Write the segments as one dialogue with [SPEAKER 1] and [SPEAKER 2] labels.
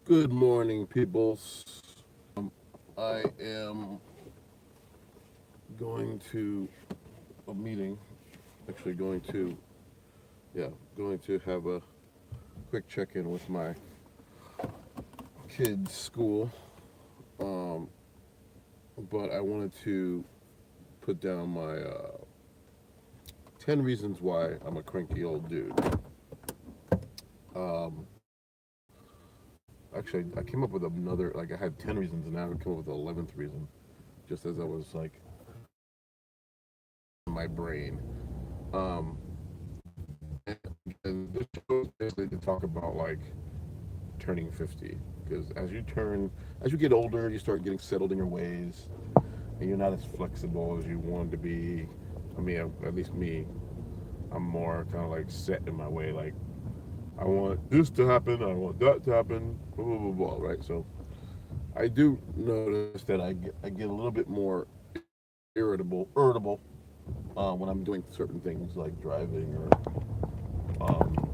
[SPEAKER 1] Good morning, peoples. I am going to a meeting. Actually, going to have a quick check-in with my kids' school. Um, but I wanted to put down my 10 reasons why I'm a cranky old dude. Um, Actually, I came up with another, like, I had 10 reasons, and now I came up with the 11th reason, just as I was, like, in my brain. Um, and this show is basically to talk about, like, turning 50. Because as you get older, you start getting settled in your ways, and you're not as flexible as you want to be. I mean, at least me, I'm more kind of like set in my way. Like, I want this to happen, I want that to happen, blah, blah, blah, blah, right? So I do notice that I get a little bit more irritable when I'm doing certain things like driving or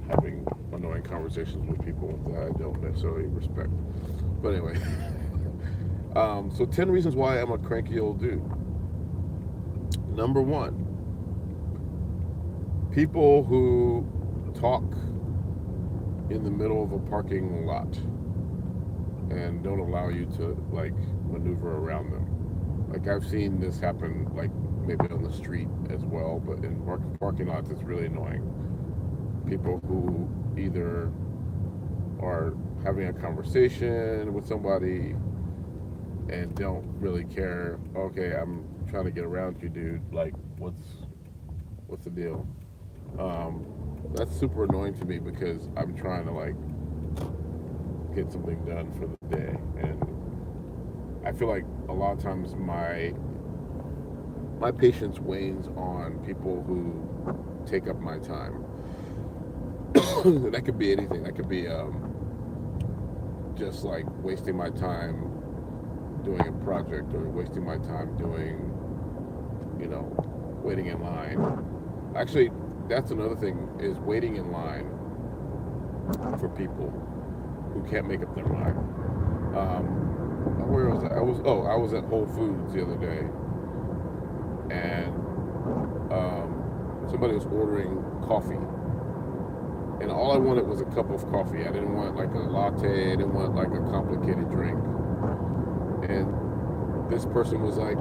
[SPEAKER 1] having annoying conversations with people that I don't necessarily respect. But anyway, so 10 reasons why I'm a cranky old dude. Number one, people who talk in the middle of a parking lot and don't allow you to like maneuver around them. Like I've seen this happen like maybe on the street as well, but in parking lots it's really annoying. People who either are having a conversation with somebody and don't really care. Okay, I'm trying to get around you, dude. Like, what's the deal? Um, that's super annoying to me because I'm trying to like get something done for the day, and I feel like a lot of times my patience wanes on people who take up my time. That could be anything. That could be just like wasting my time doing a project or wasting my time doing, you know, waiting in line. Actually, that's another thing is waiting in line for people who can't make up their mind. Where was I? I was at Whole Foods the other day, and somebody was ordering coffee, and all I wanted was a cup of coffee. I didn't want like a latte. I didn't want like a complicated drink. And this person was like,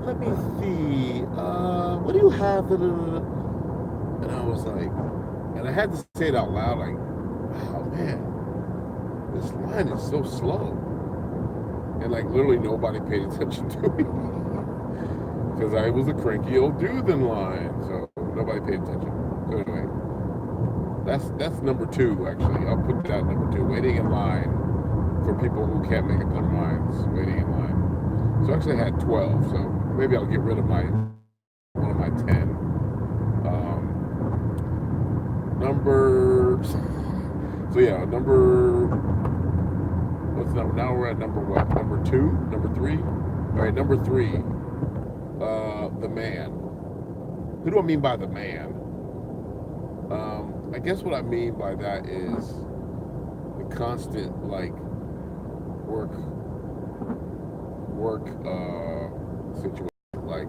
[SPEAKER 1] let me see. What do you have? And I was like, and I had to say it out loud, like, wow, man, this line is so slow. And like literally nobody paid attention to me because I was a cranky old dude in line, so nobody paid attention. So anyway, that's number two. Actually, I'll put that number two. Waiting in line for people who can't make up their minds. Waiting in line. So actually, I had 12. So maybe I'll get rid of my one of my 10. Number. So yeah, number. What's number? Now we're at number what? Number two? Number three? All right, number three. The man. Who do I mean by the man? I guess what I mean by that is the constant like work situation. Like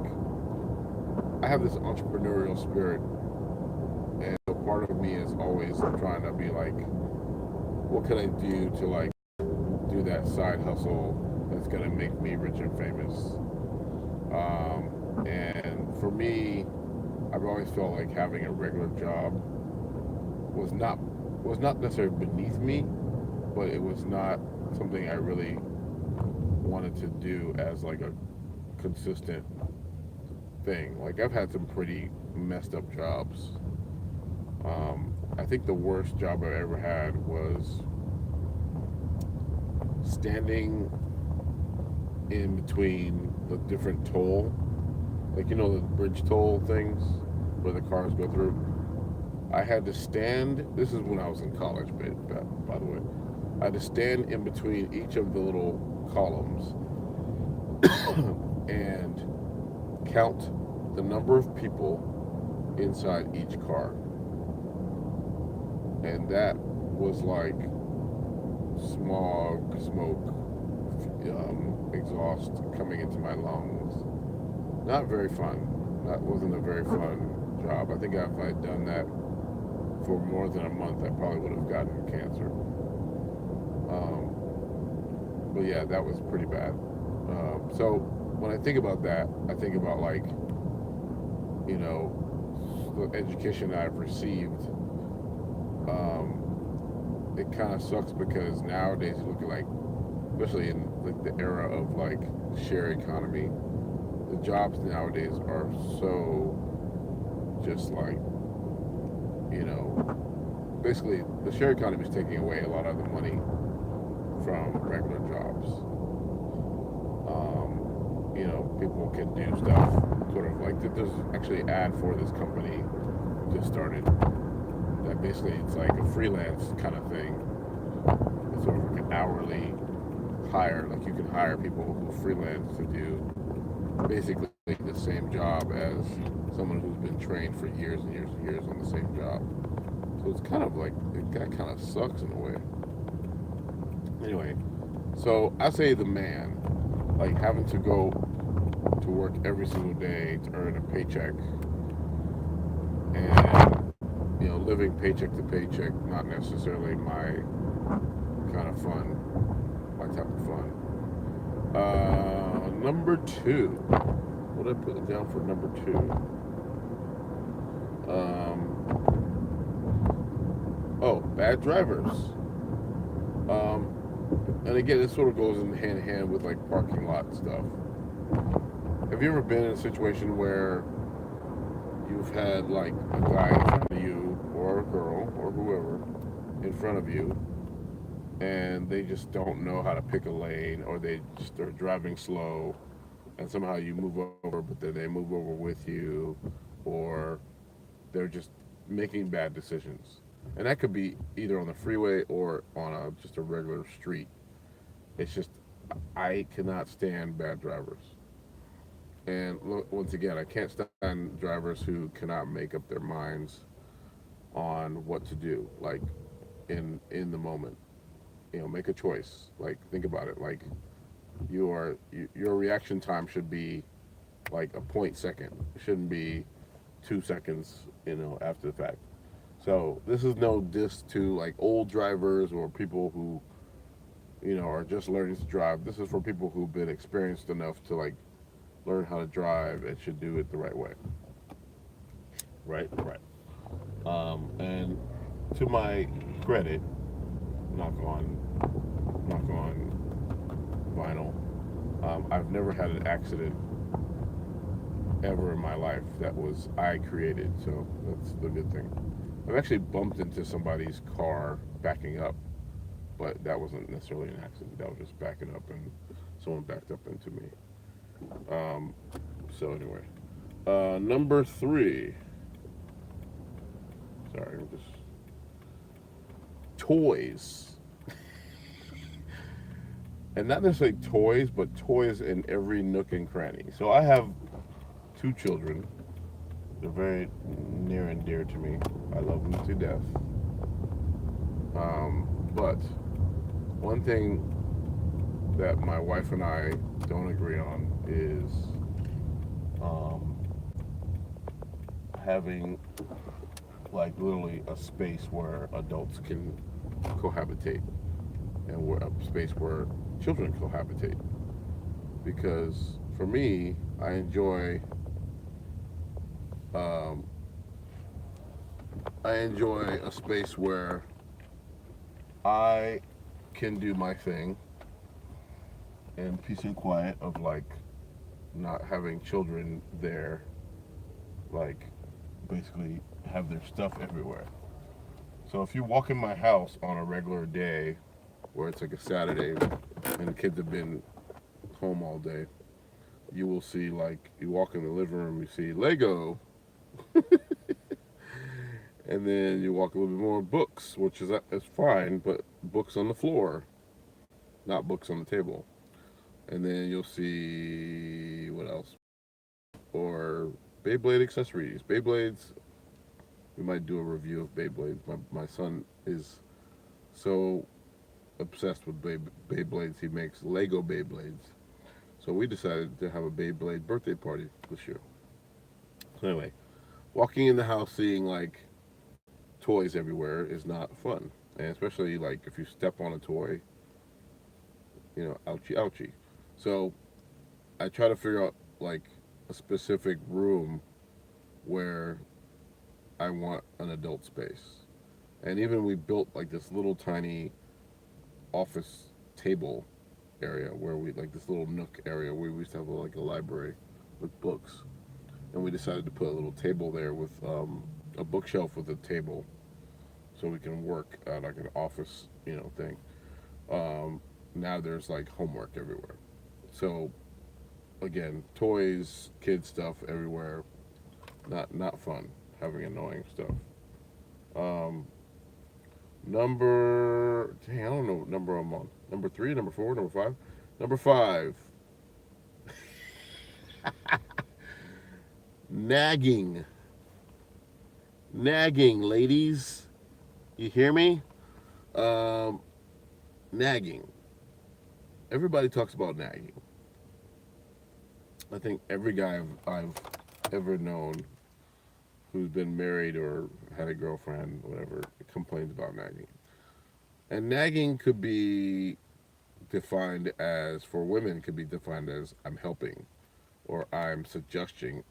[SPEAKER 1] I have this entrepreneurial spirit, and a part of me is always trying to be like, what can I do to like do that side hustle that's gonna make me rich and famous? And for me, I've always felt like having a regular job was not necessarily beneath me, but it was not something I really wanted to do as like a consistent thing. Like I've had some pretty messed up jobs. I think the worst job I ever had was standing in between the different toll, like you know the bridge toll things where the cars go through. I had to stand. This is when I was in college, by the way. I had to stand in between each of the little columns and count the number of people inside each car. And that was like smog, smoke, exhaust coming into my lungs. Not very fun. That wasn't a very fun job. I think if I'd done that for more than a month, I probably would have gotten cancer. But yeah, that was pretty bad. So when I think about that, I think about like, you know, the education I've received. It kind of sucks because nowadays you look at like, especially in like the era of like share economy, the jobs nowadays are so just like, you know, basically the share economy is taking away a lot of the money from regular jobs. People can do stuff sort of like there's actually an ad for this company just started that basically it's like a freelance kind of thing. It's sort of like an hourly hire, like you can hire people who freelance to do basically the same job as someone who's been trained for years and years and years on the same job. So it's kind of like that kind of sucks in a way. Anyway, so I say the man, like having to go to work every single day to earn a paycheck and living paycheck to paycheck, not necessarily my kind of fun, my type of fun. Number two. What did I put down for number two? Bad drivers. And again, this sort of goes in hand in hand with like parking lot stuff. Have you ever been in a situation where you've had like a guy in front of you or a girl or whoever in front of you and they just don't know how to pick a lane, or they just are driving slow and somehow you move over but then they move over with you, or they're just making bad decisions? And that could be either on the freeway or on just a regular street. It's just, I cannot stand bad drivers. And look, once again, I can't stand drivers who cannot make up their minds on what to do, like in the moment. Make a choice. Like, think about it. Like, your reaction time should be like a point second. It shouldn't be 2 seconds, after the fact. So this is no diss to like old drivers or people who are just learning to drive. This is for people who've been experienced enough to like learn how to drive and should do it the right way. Right, right. And to my credit, knock on, knock on vinyl, I've never had an accident ever in my life that was I created. So that's the good thing. I've actually bumped into somebody's car backing up, but that wasn't necessarily an accident. That was just backing up, and someone backed up into me. Um, so anyway, number three. Sorry, I'm just toys, and not necessarily toys, but toys in every nook and cranny. So I have two children. They're very near and dear to me. I love them to death. But one thing that my wife and I don't agree on is having like literally a space where adults can cohabitate and where a space where children cohabitate. Because for me, um, I enjoy a space where I can do my thing in peace and quiet of like not having children there, like basically have their stuff everywhere. So if you walk in my house on a regular day where it's like a Saturday and the kids have been home all day, you will see, like, you walk in the living room, you see Lego, and then you walk a little bit more, books, which is fine, but books on the floor, not books on the table. And then you'll see what else? Or Beyblade accessories. Beyblades, we might do a review of Beyblades. My son is so obsessed with Beyblades. He makes Lego Beyblades. So we decided to have a Beyblade birthday party this year. So anyway, walking in the house seeing like toys everywhere is not fun. And especially like if you step on a toy, ouchie ouchie. So I try to figure out like a specific room where I want an adult space. And even we built like this little tiny office table area where we like this little nook area where we used to have like a library with books. And we decided to put a little table there with a bookshelf with a table so we can work at like an office, thing. Um, Now there's like homework everywhere. So again, toys, kid stuff everywhere. Not fun having annoying stuff. Um, I don't know what number I'm on. Number three, number four, number five. Number five, nagging. Nagging, ladies. You hear me? Um, Nagging. Everybody talks about nagging. I think every guy I've ever known who's been married or had a girlfriend, whatever, complains about nagging. And nagging could be defined as, for women, could be defined as I'm helping, or I'm suggesting,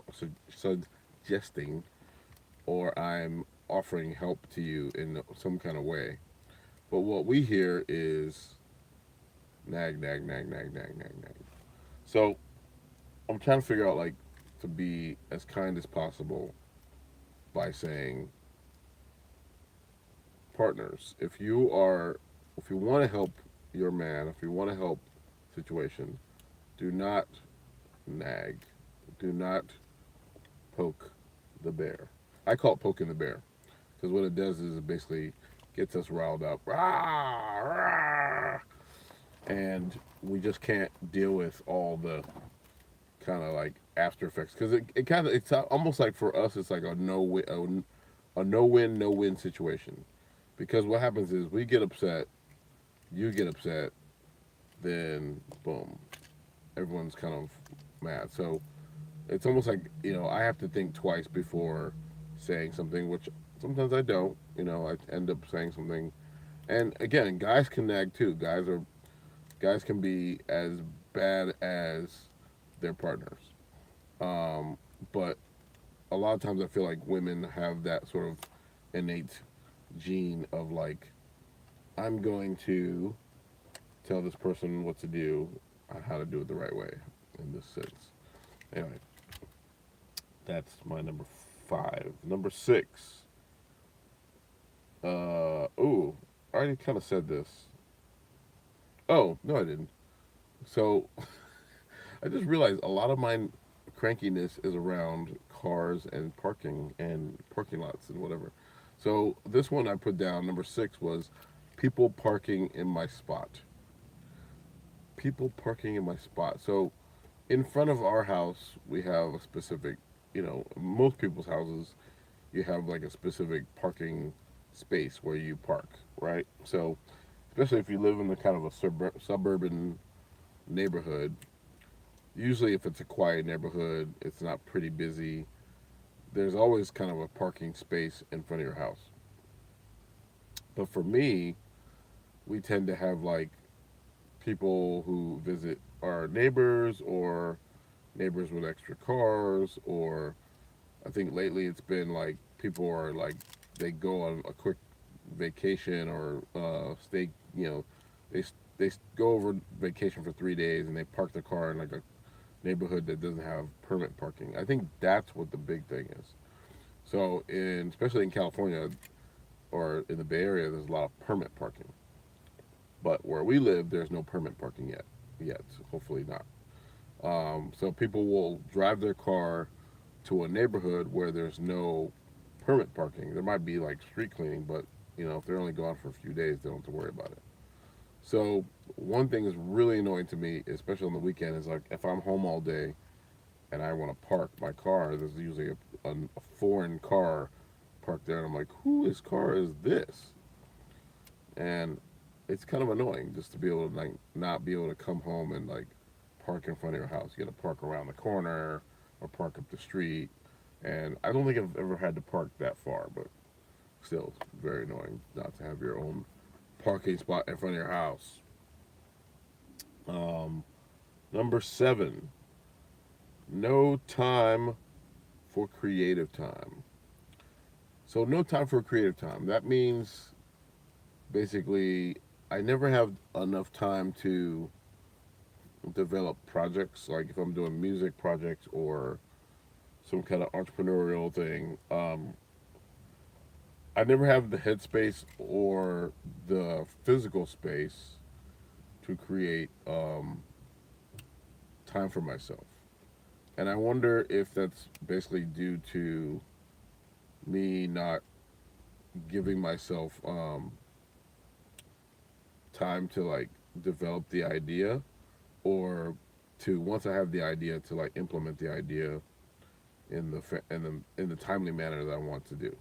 [SPEAKER 1] or I'm offering help to you in some kind of way. But what we hear is nag, nag, nag, nag, nag, nag, nag. So I'm trying to figure out like to be as kind as possible by saying, partners, if you want to help your man, if you want to help situation, do not nag, do not poke the bear. I call it poking the bear because what it does is it basically gets us riled up, rah, rah, and we just can't deal with all the kind of like after effects because it's almost like for us it's like a no win no win situation because what happens is we get upset, you get upset, then boom, everyone's kind of mad. So it's almost like I have to think twice before saying something, which sometimes I don't. I end up saying something, and again, guys can nag too. Guys can be as bad as their partners, um, but a lot of times I feel like women have that sort of innate gene of like I'm going to tell this person what to do, how to do it the right way in this sense. Anyway, that's my number five. Number six. I already kind of said this. Oh no, I didn't. So I just realized a lot of my crankiness is around cars and parking and parking lots and whatever. So this one I put down. Number six was people parking in my spot. People parking in my spot. So in front of our house, we have a specific, most people's houses, you have like a specific parking space where you park, right? So, especially if you live in the kind of a suburban neighborhood, usually if it's a quiet neighborhood, it's not pretty busy, there's always kind of a parking space in front of your house. But for me, we tend to have like people who visit our neighbors or neighbors with extra cars, or I think lately it's been like people are like they go on a quick vacation or stay, they they go over vacation for 3 days and they park their car in like a neighborhood that doesn't have permit parking. I think that's what the big thing is. So in especially in California or in the Bay Area, there's a lot of permit parking. But where we live, there's no permit parking yet. Yet, hopefully not. So people will drive their car to a neighborhood where there's no permit parking. There might be like street cleaning, but if they're only gone for a few days, they don't have to worry about it. So one thing is really annoying to me, especially on the weekend, is like if I'm home all day and I want to park my car, there's usually a foreign car parked there, and I'm like, whose car is this? And it's kind of annoying just to be able to like not be able to come home and like park in front of your house. You got to park around the corner or park up the street. And I don't think I've ever had to park that far, but still, it's very annoying not to have your own parking spot in front of your house. Um, Number seven, no time for creative time. So, no time for creative time. That means basically I never have enough time to develop projects. Like if I'm doing music projects or some kind of entrepreneurial thing, I never have the headspace or the physical space to create time for myself. And I wonder if that's basically due to me not giving myself time to like develop the idea, or to once I have the idea to like implement the idea in the timely manner that I want to do.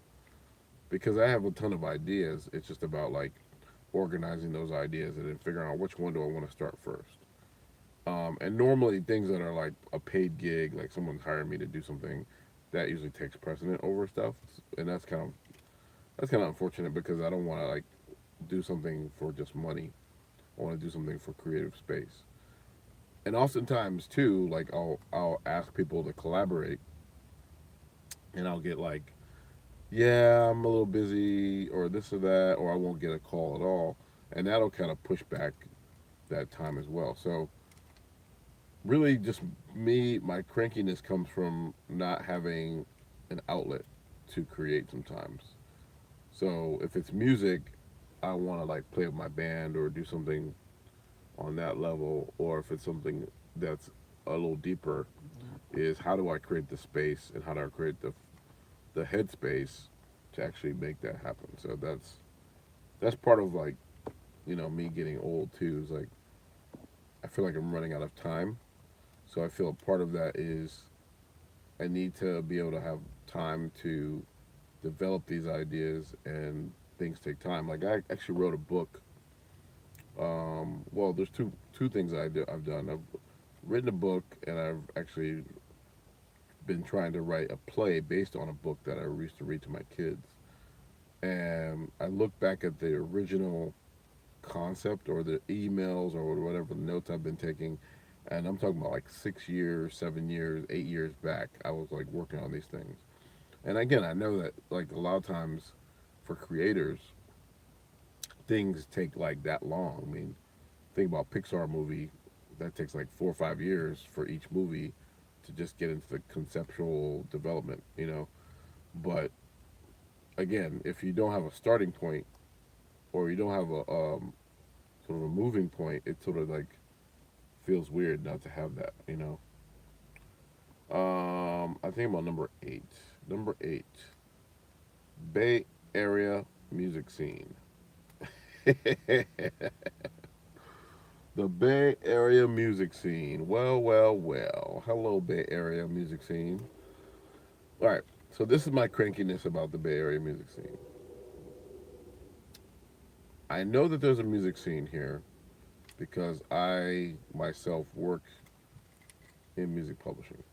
[SPEAKER 1] Because I have a ton of ideas, it's just about like organizing those ideas and then figuring out which one do I want to start first. And normally things that are like a paid gig, like someone's hiring me to do something, that usually takes precedent over stuff, and that's kind of unfortunate because I don't want to like do something for just money. I want to do something for creative space. And oftentimes too, like I'll ask people to collaborate, and I'll get like, yeah, I'm a little busy, or this or that, or I won't get a call at all, and that'll kind of push back that time as well. So really, just me, my crankiness comes from not having an outlet to create sometimes. So if it's music, I want to like play with my band or do something on that level, or if it's something that's a little deeper, is how do I create the space and how do I create the headspace to actually make that happen. So that's part of like, me getting old too, is like I feel like I'm running out of time. So I feel part of that is I need to be able to have time to develop these ideas, and things take time. Like I actually wrote a book. Well, there's two things I've done. I've written a book, and I've actually been trying to write a play based on a book that I used to read to my kids. And I look back at the original concept or the emails or whatever notes I've been taking, and I'm talking about like 6 years, 7 years, 8 years back. I was like working on these things, and again, I know that like a lot of times for creators, things take like that long. I mean, think about Pixar movie, that takes like 4 or 5 years for each movie to just get into the conceptual development. But again, if you don't have a starting point, or you don't have a sort of a moving point, it sort of like feels weird not to have that. I think about number eight. Number eight, Bay Area music scene. The Bay Area music scene. Well, well, well. Hello, Bay Area music scene. All right. So this is my crankiness about the Bay Area music scene. I know that there's a music scene here because I myself work in music publishing.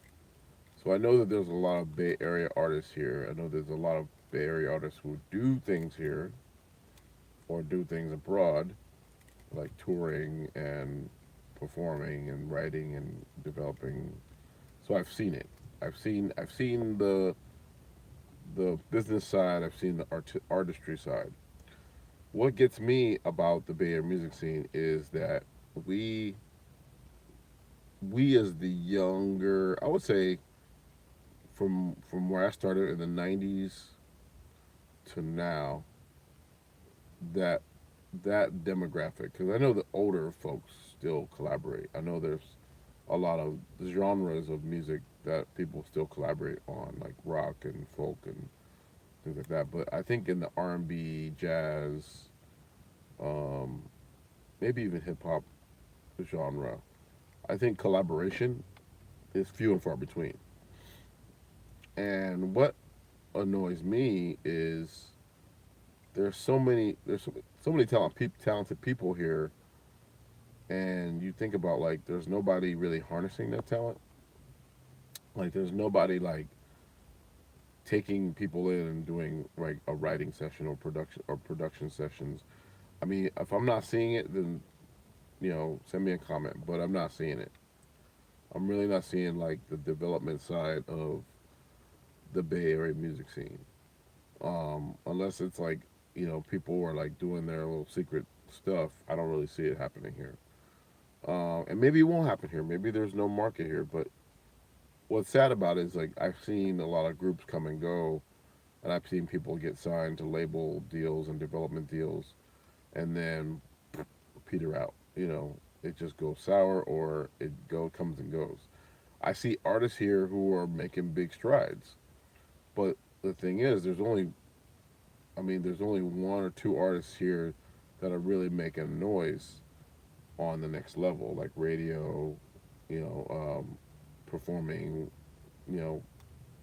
[SPEAKER 1] So I know that there's a lot of Bay Area artists here. I know there's a lot of Bay Area artists who do things here or do things abroad, like touring and performing and writing and developing. So I've seen it. I've seen the business side. I've seen the artistry side. What gets me about the Bay Area music scene is that we we as the younger, I would say, from where I started in the '90s to now, that that demographic, because I know the older folks still collaborate. I know there's a lot of genres of music that people still collaborate on, like rock and folk and things like that. But I think in the R&B, jazz, um, maybe even hip hop genre, I think collaboration is few and far between. And what annoys me is so many talented people here, and you think about like there's nobody really harnessing that talent. Like there's nobody like taking people in and doing like a writing session or production sessions. I mean, if I'm not seeing it, then send me a comment. But I'm not seeing it. I'm really not seeing like the development side of the Bay Area music scene. Unless it's like people are like doing their little secret stuff. I don't really see it happening here. And maybe it won't happen here. Maybe there's no market here. But what's sad about it is like I've seen a lot of groups come and go, and I've seen people get signed to label deals and development deals, and then peter out. It just goes sour or it comes and goes. I see artists here who are making big strides, but the thing is, there's only one or two artists here that are really making noise on the next level, like radio, you know, performing, you know,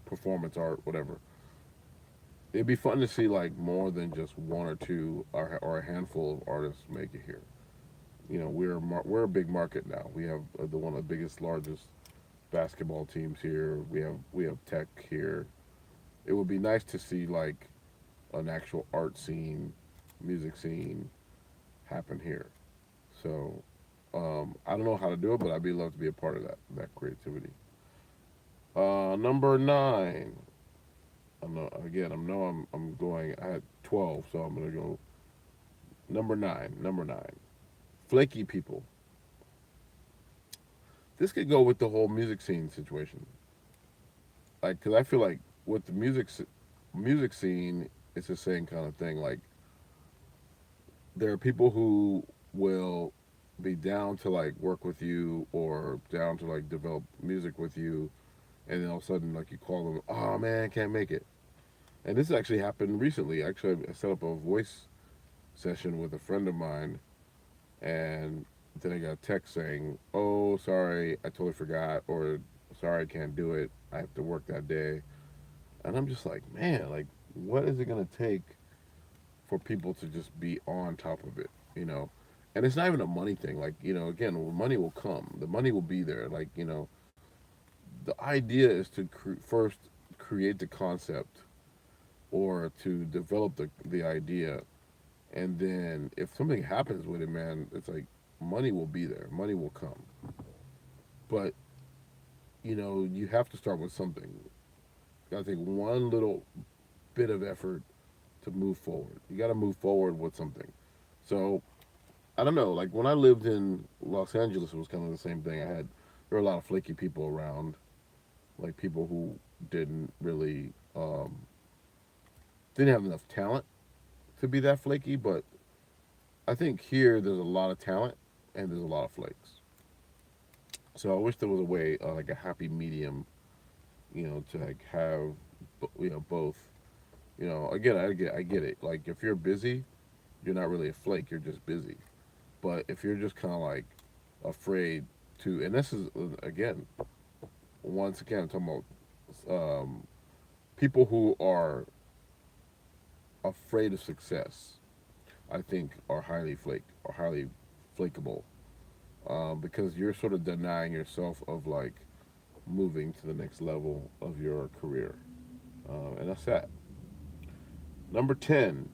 [SPEAKER 1] performance art, whatever. It'd be fun to see like more than just one or two or a handful of artists make it here. We're a big market now. We have the one of the biggest, largest basketball teams here. We have tech here. It would be nice to see like an actual art scene, music scene happen here. So I don't know how to do it, but I'd be love to be a part of that creativity. Number nine. I'm going. I had 12, so I'm gonna go number nine. Number nine. Flaky people. This could go with the whole music scene situation. Like, cause I feel like with the music scene, it's the same kind of thing. Like, there are people who will be down to like work with you or down to like develop music with you, and then all of a sudden like you call them, oh man, can't make it. And this actually happened recently. Actually, I set up a voice session with a friend of mine, and then I got a text saying, oh, sorry, I totally forgot, or sorry, I can't do it. I have to work that day. And I'm just like, man, like, what is it gonna take for people to just be on top of it? And it's not even a money thing. Like, again, money will come. The money will be there. Like, the idea is to first create the concept or to develop the idea, and then if something happens with it, man, it's like money will be there. Money will come. But you have to start with something. You gotta take one little bit of effort to move forward. You got to move forward with something. So I don't know. Like when I lived in Los Angeles, it was kind of the same thing. There were a lot of flaky people around, like people who didn't really didn't have enough talent to be that flaky. But I think here there's a lot of talent and there's a lot of flakes. So I wish there was a way, like a happy medium, to like have, both. Again, I get it. Like if you're busy, you're not really a flake. You're just busy. But if you're just kind of like afraid to, and this is again, once again, I'm talking about people who are afraid of success. I think are highly flaked or highly flakeable, because you're sort of denying yourself of like moving to the next level of your career, and that's that. Number 10,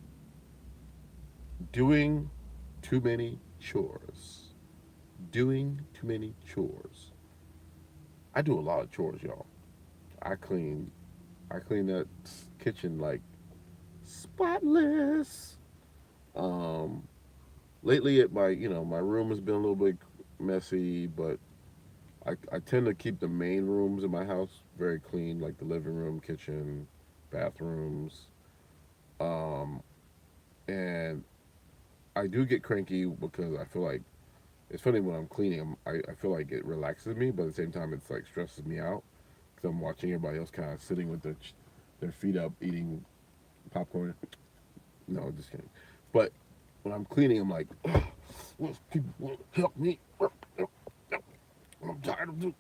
[SPEAKER 1] doing too many chores. Doing too many chores. I do a lot of chores, y'all. I clean. I clean that kitchen like spotless. Um, Lately, my room has been a little bit messy, but I tend to keep the main rooms in my house very clean, like the living room, kitchen, bathrooms. Um, and I do get cranky because I feel like it's funny when I'm cleaning. I feel like it relaxes me, but at the same time, it's like stresses me out because I'm watching everybody else kind of sitting with their feet up, eating popcorn. No, just kidding. But when I'm cleaning, I'm like, oh, people will help me. I'm tired of this.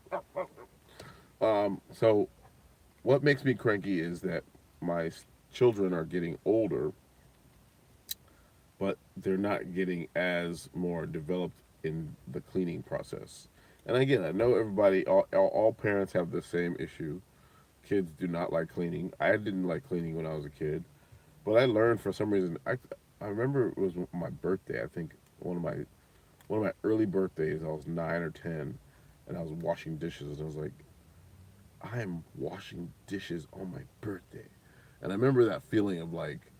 [SPEAKER 1] So what makes me cranky is that my children are getting older, but they're not getting as more developed in the cleaning process. And again, I know everybody, all parents have the same issue. Kids do not like cleaning. I didn't like cleaning when I was a kid, but I learned for some reason. I remember it was my birthday. I think one of my early birthdays. I was 9 or 10, and I was washing dishes, and I was like, I am washing dishes on my birthday, and I remember that feeling of like,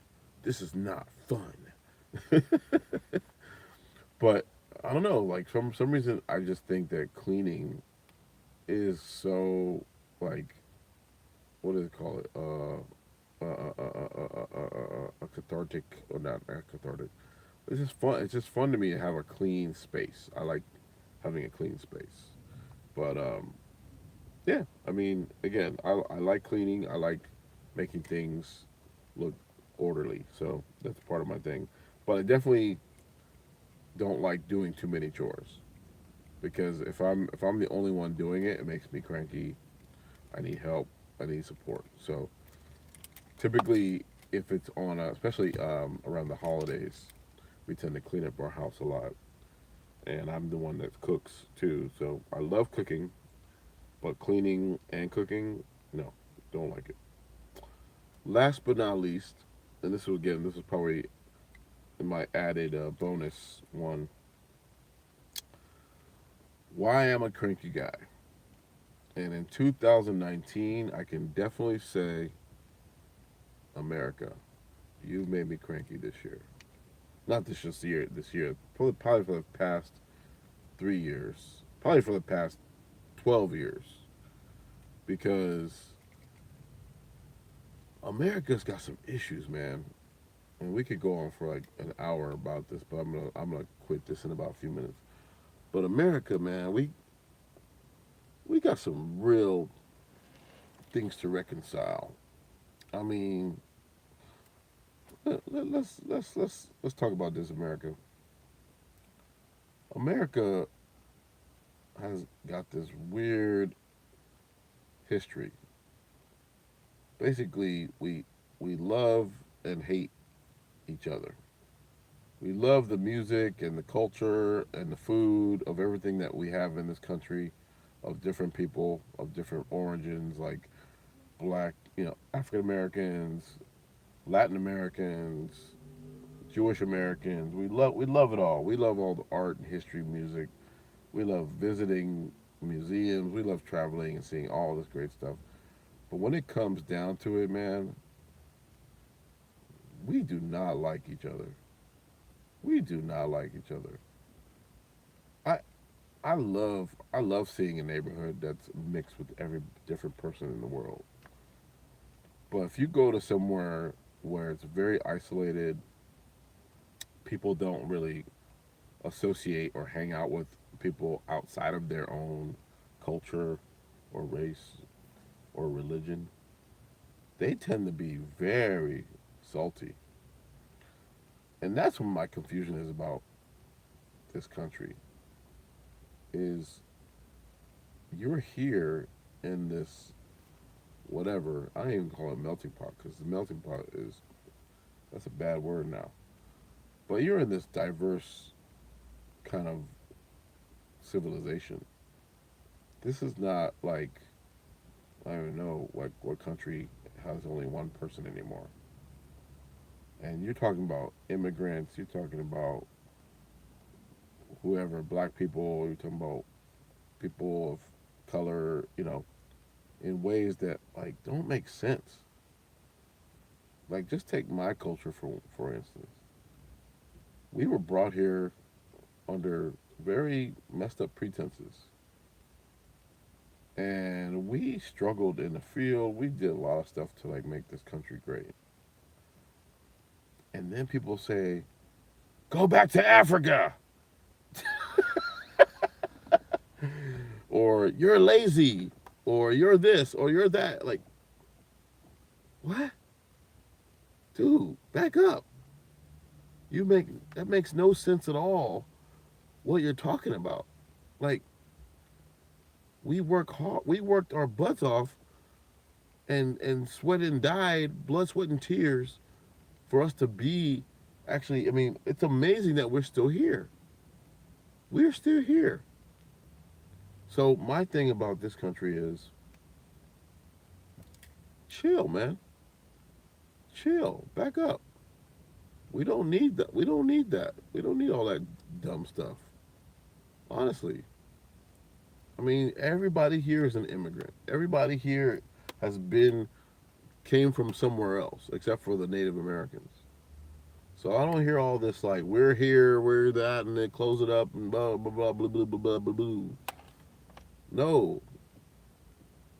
[SPEAKER 1] this is not fun. But I don't know. Like for some reason, I just think that cleaning is so like what do they call it? A cathartic or not cathartic. It's just fun. It's just fun to me to have a clean space. I like having a clean space. But yeah. I mean, again, I like cleaning. I like making things look orderly. So that's part of my thing. But I definitely don't like doing too many chores because if I'm the only one doing it, it makes me cranky. I need help. I need support. So typically, if it's on, especially around the holidays, we tend to clean up our house a lot, and I'm the one that cooks too. So I love cooking, but cleaning and cooking, no, don't like it. Last but not least, and this is probably my added bonus one. Why I'm a cranky guy, and in 2019, I can definitely say, America, you made me cranky this year. Not this just year. This year, probably for the past 3 years, probably for the past 12 years, because America's got some issues, man. And we could go on for like an hour about this, but I'm gonna quit this in about a few minutes. But America, man, we got some real things to reconcile. I mean, let's talk about this, America. America has got this weird history. Basically, we love and hate each other. We love the music and the culture and the food of everything that we have in this country, of different people of different origins, like black, African Americans, Latin Americans, Jewish Americans. We love it all. We love all the art and history, music. We love visiting museums. We love traveling and seeing all this great stuff. But when it comes down to it, man, we do not like each other. We do not like each other. I I love seeing a neighborhood that's mixed with every different person in the world. But if you go to somewhere where it's very isolated, people don't really associate or hang out with people outside of their own culture or race or religion, they tend to be very salty. And that's what my confusion is about this country is you're here in this whatever. I don't even call it melting pot because the melting pot is that's a bad word now. But you're in this diverse kind of civilization. This is not like I don't even know what country has only one person anymore. And you're talking about immigrants. You're talking about whoever, black people. You're talking about people of color. In ways that like don't make sense. Like just take my culture for instance. We were brought here under very messed up pretenses. And we struggled in the field. We did a lot of stuff to like make this country great. And then people say, "Go back to Africa," or "You're lazy," or "You're this," or "You're that." Like, what, dude? Back up. You make that makes no sense at all. What you're talking about? Like, we work hard. We worked our butts off and sweat and died, blood, sweat, and tears for us to be Actually, I mean, it's amazing that we're still here. We're still here. So my thing about this country is chill, man. Chill. Back up. We don't need that. We don't need that. We don't need all that dumb stuff. Honestly. I mean, everybody here is an immigrant. Everybody here has been came from somewhere else, except for the Native Americans. So I don't hear all this like we're here, we're that, and then close it up and blah blah blah blah blah blah blah blah. Blah. No,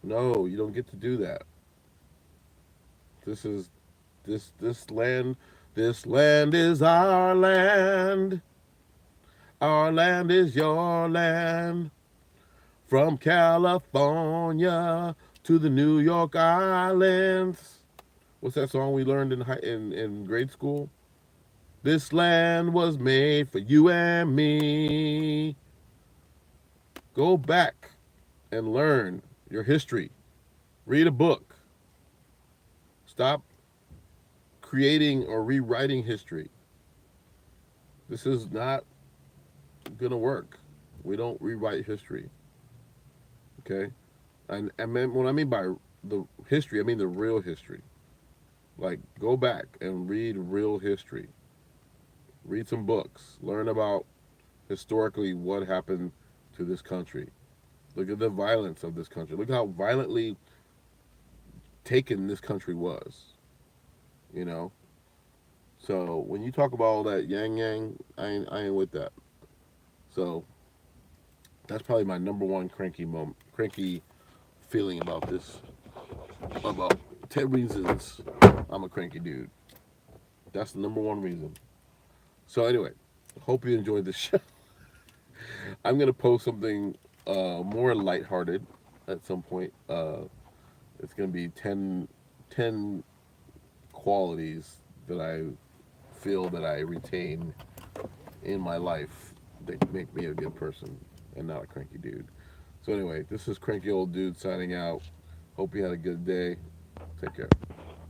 [SPEAKER 1] no, you don't get to do that. This is this land. This land is our land. Our land is your land. From California to the New York Islands. What's that song we learned in grade school? This land was made for you and me. Go back and learn your history. Read a book. Stop creating or rewriting history. This is not going to work. We don't rewrite history. Okay? And when I mean by the history, I mean the real history. Like, go back and read real history. Read some books. Learn about historically what happened to this country. Look at the violence of this country. Look how violently taken this country was. You know? So when you talk about all that yang yang, I ain't with that. So that's probably my number one cranky moment, cranky feeling about this. About 10 reasons I'm a cranky dude. That's the number one reason. So anyway, hope you enjoyed this show. I'm gonna post something more lighthearted at some point. It's gonna be 10 qualities that I feel that I retain in my life that make me a good person and not a cranky dude. So anyway, this is Cranky Old Dude signing out. Hope you had a good day. Take care.